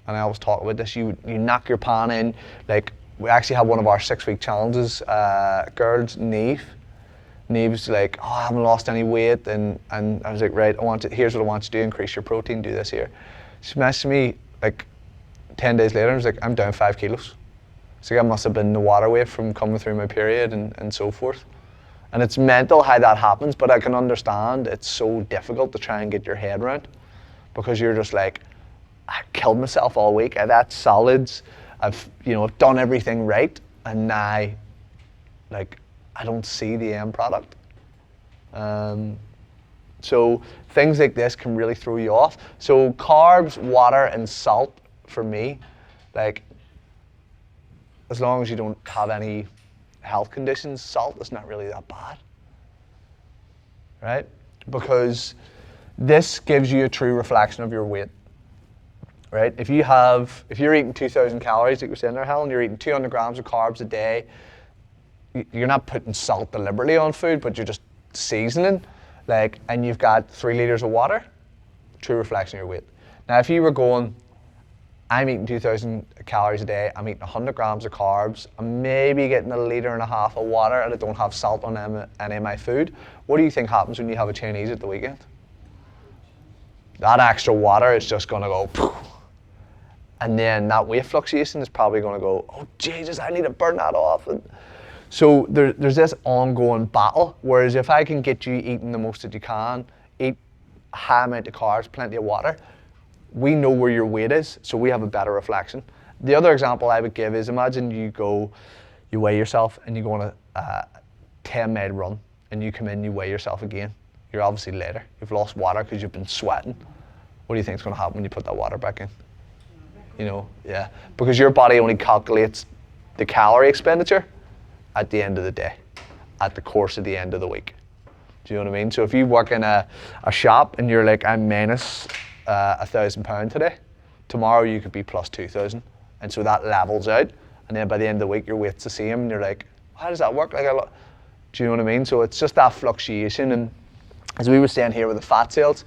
And I always talk about this, you knock your pan in, like we actually had one of our 6-week challenges, girls, Neve's like, oh, I haven't lost any weight, and I was like, right, here's what I want you to do, increase your protein, do this here. She messaged me like 10 days later and was like, I'm down 5 kilos. So I must have been the water weight from coming through my period and so forth. And it's mental how that happens, but I can understand it's so difficult to try and get your head around, because you're just like, I killed myself all week. I've had solids, I've done everything right, and now, like, I don't see the end product. So things like this can really throw you off. So carbs, water, and salt for me, like, as long as you don't have any health conditions, salt is not really that bad, right? Because this gives you a true reflection of your weight, right? If you're eating 2,000 calories, like you were saying there, Helen, you're eating 200 grams of carbs a day, you're not putting salt deliberately on food, but you're just seasoning, like, and you've got 3 liters of water, true reflection of your weight. Now, if you were going, I'm eating 2,000 calories a day, I'm eating 100 grams of carbs, I'm maybe getting 1.5 liters of water, and I don't have salt on any of my food, what do you think happens when you have a Chinese at the weekend? That extra water is just gonna go poof. And then that weight fluctuation is probably gonna go, oh Jesus, I need to burn that off. And so there's this ongoing battle, whereas if I can get you eating the most that you can, eat a high amount of carbs, plenty of water, we know where your weight is, so we have a better reflection. The other example I would give is, imagine you weigh yourself and you go on a 10-mile run, and you come in, you weigh yourself again. You're obviously later. You've lost water because you've been sweating. What do you think is going to happen when you put that water back in? Yeah, because your body only calculates the calorie expenditure at the end of the day, at the course of the end of the week. Do you know what I mean? So if you work in a shop and you're like, I'm minus £1,000 today, tomorrow you could be plus 2,000, and so that levels out, and then by the end of the week your weight's the same, and you're like, how does that work? Like, do you know what I mean? So it's just that fluctuation, and as we were saying here with the fat cells,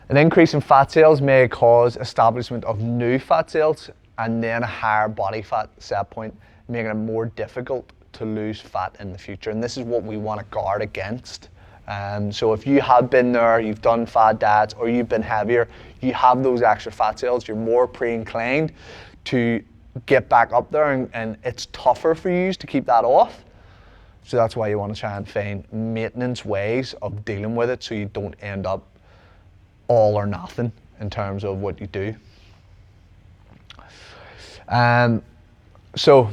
an increase in fat cells may cause establishment of new fat cells and then a higher body fat set point, making it more difficult to lose fat in the future, and this is what we want to guard against. So if you have been there, you've done fad diets, or you've been heavier, you have those extra fat cells, you're more pre-inclined to get back up there, and it's tougher for you to keep that off. So that's why you want to try and find maintenance ways of dealing with it, so you don't end up all or nothing in terms of what you do. So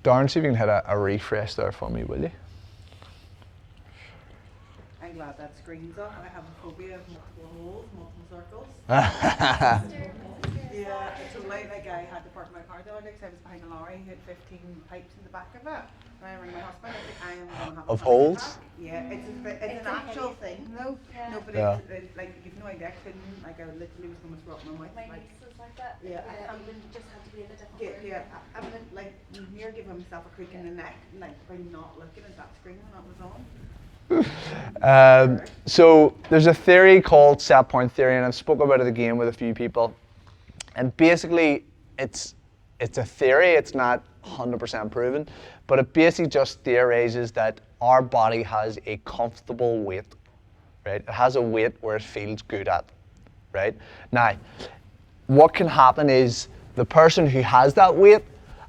Darren, see if you can hit a refresh there for me, will you? I'm glad that screen's off. I have a phobia of multiple holes, multiple circles. Yeah, it's so like I had to park my car the other day because I was behind a lorry who had 15 pipes in the back of it. And I rang my husband, I said, I am going to have Of a panic holes? attack. Yeah, it's an actual thing though. Yeah. No, but Yeah. it's like, you've no idea, I couldn't, like I literally was going to throw up my mouth. My Like, niece was like that. Yeah. And just had to be in a different room. I'm like near giving myself a creak in the neck, like by not looking at that screen when that was on. So there's a theory called set point theory, and I've spoken about it again with a few people. And basically, it's a theory. It's not 100% proven, but it basically just theorizes that our body has a comfortable weight, right? It has a weight where it feels good at, right? Now, what can happen is the person who has that weight,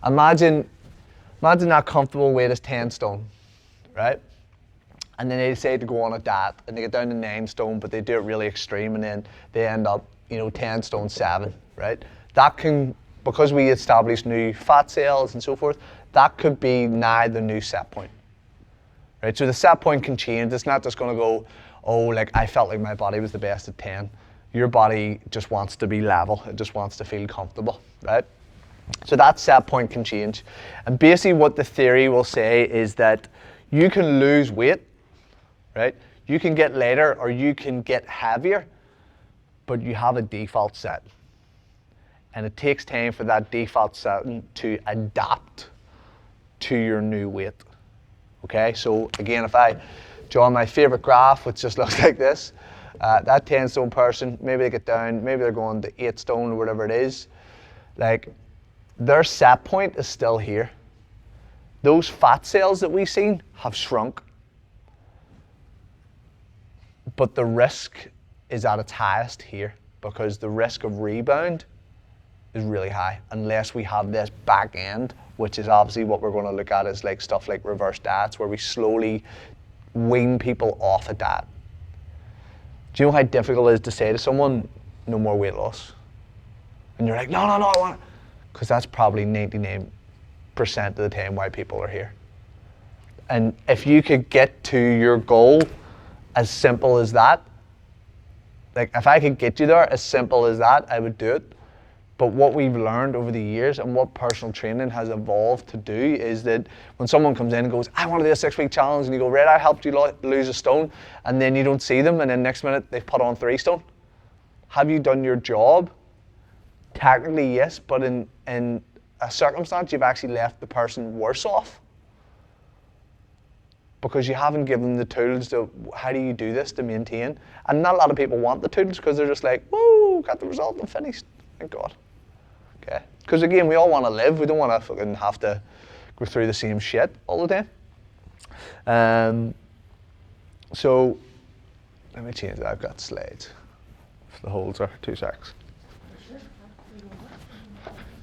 imagine that comfortable weight is 10 stone, right? and then they decide to go on a diet and they get down to 9 stone, but they do it really extreme, and then they end up, 10 stone 7, right? That can, because we establish new fat cells and so forth, that could be now the new set point, right? So the set point can change. It's not just going to go, oh, like I felt like my body was the best at 10. Your body just wants to be level. It just wants to feel comfortable, right? So that set point can change. And basically what the theory will say is that you can lose weight, right? You can get lighter or you can get heavier, but you have a default set. And it takes time for that default setting to adapt to your new weight. Okay, so again, if I draw my favorite graph, which just looks like this, that 10 stone person, maybe they get down, maybe they're going to 8 stone or whatever it is, like their set point is still here. Those fat cells that we've seen have shrunk, but the risk is at its highest here because the risk of rebound is really high unless we have this back end, which is obviously what we're going to look at is like stuff like reverse diets where we slowly wean people off a diet. Do you know how difficult it is to say to someone, no more weight loss? And you're like, no, I want it. Because that's probably 99% of the time why people are here. And if you could get to your goal as simple as that, like if I could get you there as simple as that, I would do it. But what we've learned over the years and what personal training has evolved to do is that when someone comes in and goes, I want to do a 6-week challenge, and you go, Red, I helped you lose a stone, and then you don't see them, and then next minute they've put on 3 stone. Have you done your job? Technically, yes, but in a circumstance, you've actually left the person worse off because you haven't given them the tools to, how do you do this to maintain? And not a lot of people want the tools because they're just like, whoa, got the result and finished. Thank God. Okay? Because again, we all want to live. We don't want to fucking have to go through the same shit all the time. So, let me change that. I've got slides. The holds are 2 secs.